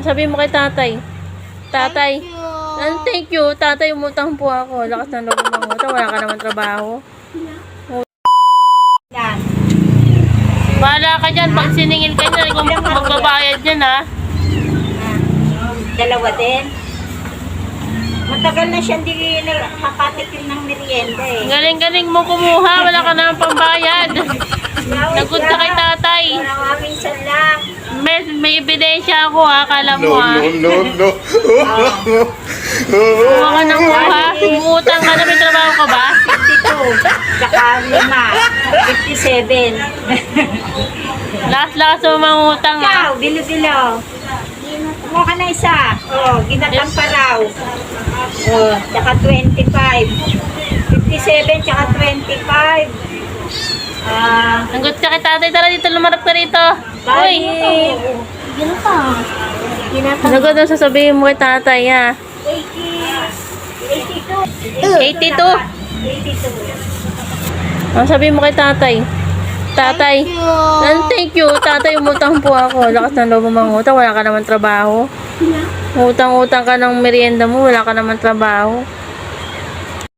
Sabi mo kay tatay. Tatay. Thank you. Tatay, umutang po ako. Lakas ng loob ng mga utang. Wala ka naman trabaho. Bahala ka dyan. Pag siningil ka dyan, kung magbabayad dyan, ha? Dalawa din. Matagal na siya hindi nakakatikim ng merienda eh. Galing-galing mo kumuha. Wala ka naman pambayad. Nagod ka kay tatay. Minsan lang. May ebidensya ako, ha? Akala mo, ha? No. Kuha ka ng kuha. Umutang ka na. May trabaho ka ba? 52. Saka 5. 57. Lakas-lakas mo mangutang, ha? Ikaw, bilo-bilo. Kumuha ka na isa. Oh, ginatang pa raw. Oh, saka 25. 57 saka 25. Nagod ka kay tatay. Tara dito, lumarap ka rito. Uy! Nagod ang sasabihin mo kay tatay, ha? 82. 82. Ang sabihin mo kay tatay. Tatay. Thank you. Tatay, umutang po ako. Lakas ng loob ng mga utang. Wala ka naman trabaho. Utang-utang ka ng merienda mo. Wala ka naman trabaho.